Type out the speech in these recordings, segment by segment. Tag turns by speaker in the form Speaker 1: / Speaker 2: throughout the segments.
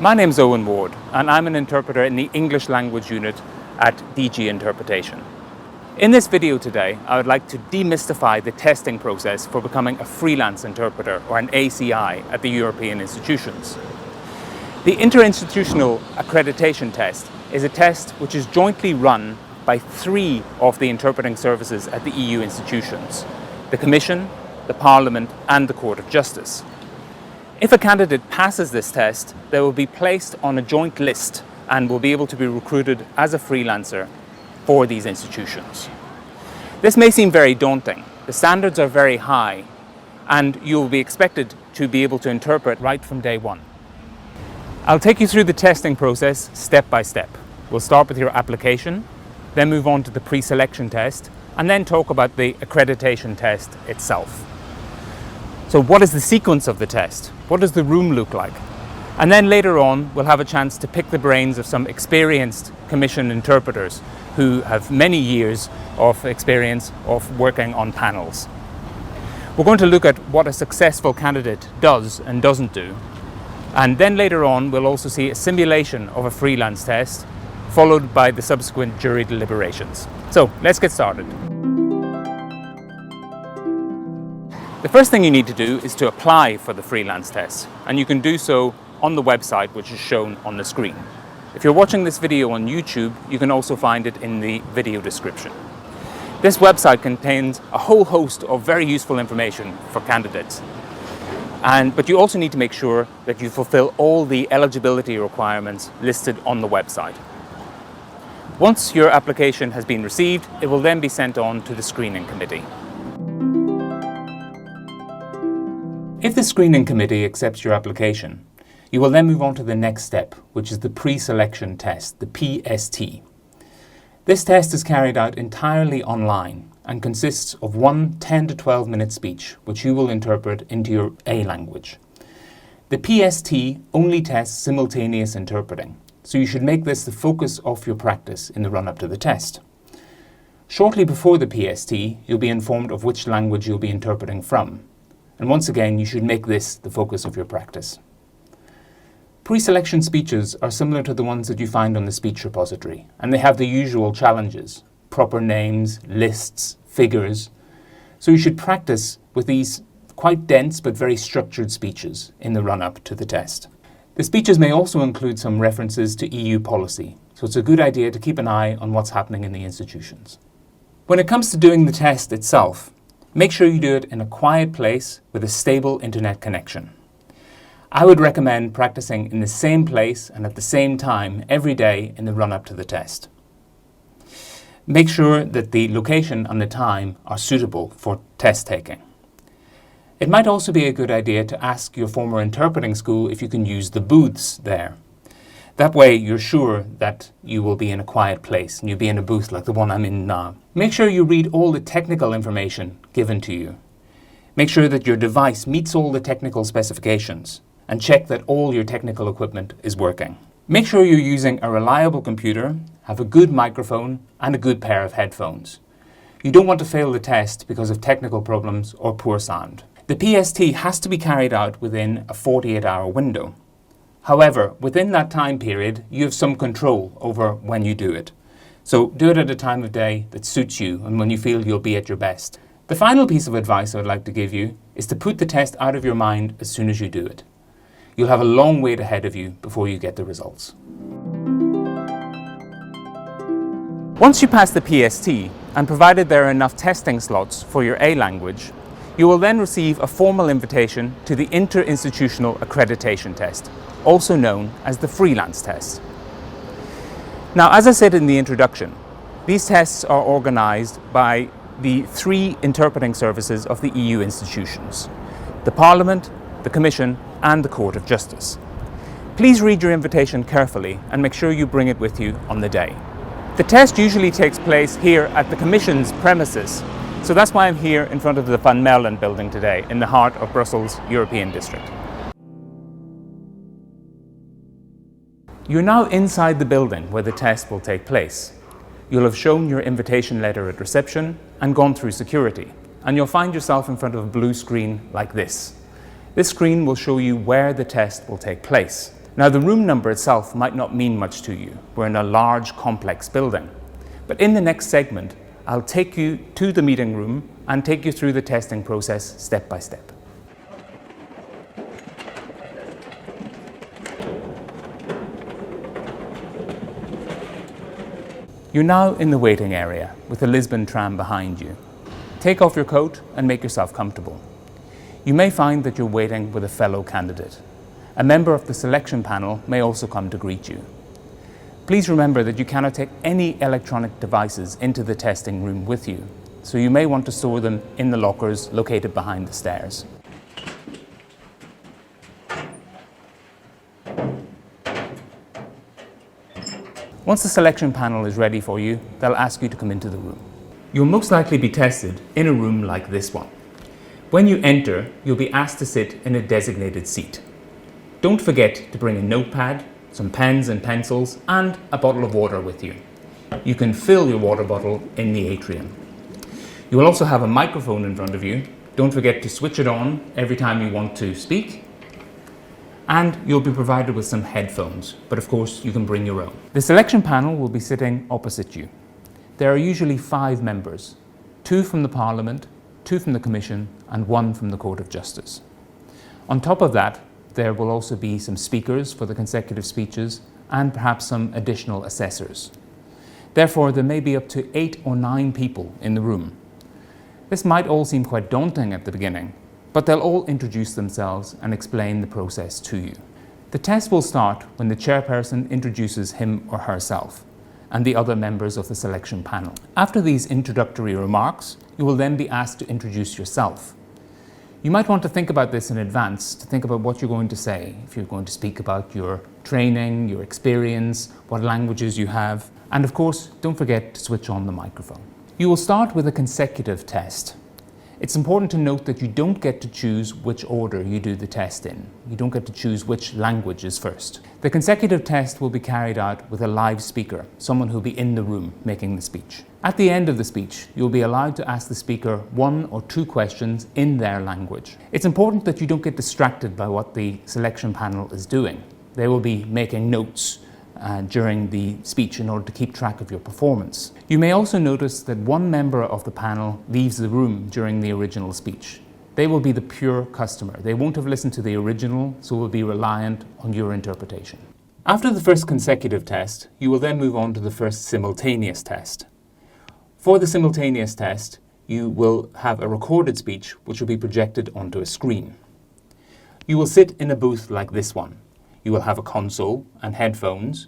Speaker 1: My name's Owen Ward, and I'm an interpreter in the English language unit at DG Interpretation. In this video today, I would like to demystify the testing process for becoming a freelance interpreter, or an ACI, at the European institutions. The Interinstitutional Accreditation Test is a test which is jointly run by 3 of the interpreting services at the EU institutions: the Commission, the Parliament and the Court of Justice. If a candidate passes this test, they will be placed on a joint list and will be able to be recruited as a freelancer for these institutions. This may seem very daunting. The standards are very high and you will be expected to be able to interpret right from day one. I'll take you through the testing process step by step. We'll start with your application, then move on to the preselection test, and then talk about the accreditation test itself. So what is the sequence of the test? What does the room look like? And then later on, we'll have a chance to pick the brains of some experienced commission interpreters who have many years of experience of working on panels. We're going to look at what a successful candidate does and doesn't do. And then later on, we'll also see a simulation of a freelance test, followed by the subsequent jury deliberations. So let's get started. The first thing you need to do is to apply for the freelance test, and you can do so on the website which is shown on the screen. If you're watching this video on YouTube, you can also find it in the video description. This website contains a whole host of very useful information for candidates. But you also need to make sure that you fulfill all the eligibility requirements listed on the website. Once your application has been received, it will then be sent on to the screening committee. If the screening committee accepts your application, you will then move on to the next step, which is the pre-selection test, the PST. This test is carried out entirely online and consists of one 10 to 12 minute speech, which you will interpret into your A language. The PST only tests simultaneous interpreting, so you should make this the focus of your practice in the run-up to the test. Shortly before the PST, you'll be informed of which language you'll be interpreting from. And once again, you should make this the focus of your practice. Pre-selection speeches are similar to the ones that you find on the speech repository, and they have the usual challenges: proper names, lists, figures. So you should practice with these quite dense but very structured speeches in the run-up to the test. The speeches may also include some references to EU policy, so it's a good idea to keep an eye on what's happening in the institutions. When it comes to doing the test itself, make sure you do it in a quiet place with a stable internet connection. I would recommend practicing in the same place and at the same time every day in the run-up to the test. Make sure that the location and the time are suitable for test taking. It might also be a good idea to ask your former interpreting school if you can use the booths there. That way you're sure that you will be in a quiet place and you'll be in a booth like the one I'm in now. Make sure you read all the technical information given to you. Make sure that your device meets all the technical specifications and check that all your technical equipment is working. Make sure you're using a reliable computer, have a good microphone and a good pair of headphones. You don't want to fail the test because of technical problems or poor sound. The PST has to be carried out within a 48-hour window. However, within that time period, you have some control over when you do it. So do it at a time of day that suits you and when you feel you'll be at your best. The final piece of advice I would like to give you is to put the test out of your mind as soon as you do it. You'll have a long wait ahead of you before you get the results. Once you pass the PST, and provided there are enough testing slots for your A language, you will then receive a formal invitation to the Interinstitutional Accreditation Test, also known as the freelance test. Now, as I said in the introduction, these tests are organised by the 3 interpreting services of the EU institutions: the Parliament, the Commission and the Court of Justice. Please read your invitation carefully and make sure you bring it with you on the day. The test usually takes place here at the Commission's premises, so that's why I'm here in front of the Van Mellen building today, in the heart of Brussels' European district. You're now inside the building where the test will take place. You'll have shown your invitation letter at reception and gone through security, and you'll find yourself in front of a blue screen like this. This screen will show you where the test will take place. Now, the room number itself might not mean much to you. We're in a large, complex building. But in the next segment, I'll take you to the meeting room and take you through the testing process step by step. You're now in the waiting area with the Lisbon tram behind you. Take off your coat and make yourself comfortable. You may find that you're waiting with a fellow candidate. A member of the selection panel may also come to greet you. Please remember that you cannot take any electronic devices into the testing room with you, so you may want to store them in the lockers located behind the stairs. Once the selection panel is ready for you, they'll ask you to come into the room. You'll most likely be tested in a room like this one. When you enter, you'll be asked to sit in a designated seat. Don't forget to bring a notepad, some pens and pencils, and a bottle of water with you. You can fill your water bottle in the atrium. You will also have a microphone in front of you. Don't forget to switch it on every time you want to speak. And you'll be provided with some headphones, but of course you can bring your own. The selection panel will be sitting opposite you. There are usually 5 members, 2 from the Parliament, 2 from the Commission, and 1 from the Court of Justice. On top of that, there will also be some speakers for the consecutive speeches and perhaps some additional assessors. Therefore, there may be up to 8 or 9 people in the room. This might all seem quite daunting at the beginning, but they'll all introduce themselves and explain the process to you. The test will start when the chairperson introduces him or herself and the other members of the selection panel. After these introductory remarks, you will then be asked to introduce yourself. You might want to think about this in advance, to think about what you're going to say, if you're going to speak about your training, your experience, what languages you have, and of course, don't forget to switch on the microphone. You will start with a consecutive test. It's important to note that you don't get to choose which order you do the test in. You don't get to choose which language is first. The consecutive test will be carried out with a live speaker, someone who'll be in the room making the speech. At the end of the speech, you'll be allowed to ask the speaker 1 or 2 questions in their language. It's important that you don't get distracted by what the selection panel is doing. They will be making notes during the speech in order to keep track of your performance. You may also notice that 1 member of the panel leaves the room during the original speech. They will be the pure customer. They won't have listened to the original, so will be reliant on your interpretation. After the first consecutive test, you will then move on to the first simultaneous test. For the simultaneous test, you will have a recorded speech which will be projected onto a screen. You will sit in a booth like this one. You will have a console and headphones,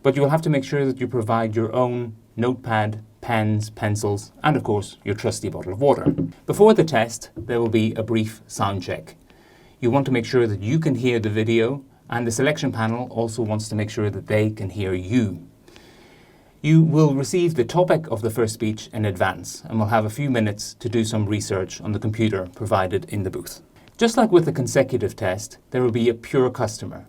Speaker 1: but you will have to make sure that you provide your own notepad, pens, pencils, and of course your trusty bottle of water. Before the test, there will be a brief sound check. You want to make sure that you can hear the video, and the selection panel also wants to make sure that they can hear you. You will receive the topic of the first speech in advance and will have a few minutes to do some research on the computer provided in the booth. Just like with the consecutive test, there will be a pure customer.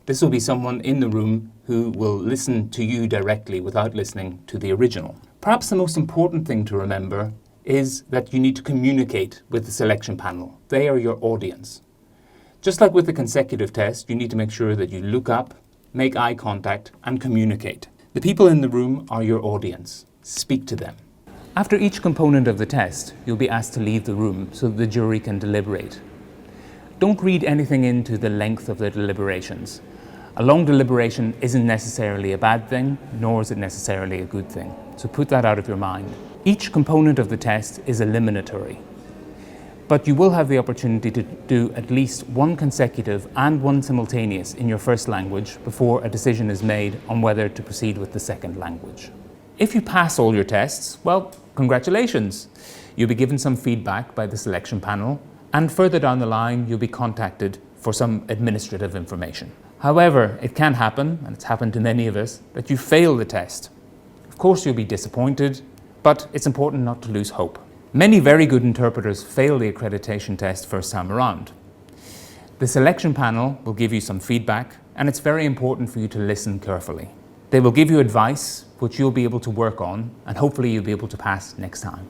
Speaker 1: This will be someone in the room who will listen to you directly without listening to the original. Perhaps the most important thing to remember is that you need to communicate with the selection panel. They are your audience. Just like with the consecutive test, you need to make sure that you look up, make eye contact, and communicate. The people in the room are your audience. Speak to them. After each component of the test, you'll be asked to leave the room so that the jury can deliberate. Don't read anything into the length of the deliberations. A long deliberation isn't necessarily a bad thing, nor is it necessarily a good thing. So put that out of your mind. Each component of the test is eliminatory, but you will have the opportunity to do at least 1 consecutive and 1 simultaneous in your first language before a decision is made on whether to proceed with the second language. If you pass all your tests, well, congratulations. You'll be given some feedback by the selection panel, and further down the line, you'll be contacted for some administrative information. However, it can happen, and it's happened to many of us, that you fail the test. Of course, you'll be disappointed, but it's important not to lose hope. Many very good interpreters fail the accreditation test first time around. The selection panel will give you some feedback, and it's very important for you to listen carefully. They will give you advice which you'll be able to work on, and hopefully you'll be able to pass next time.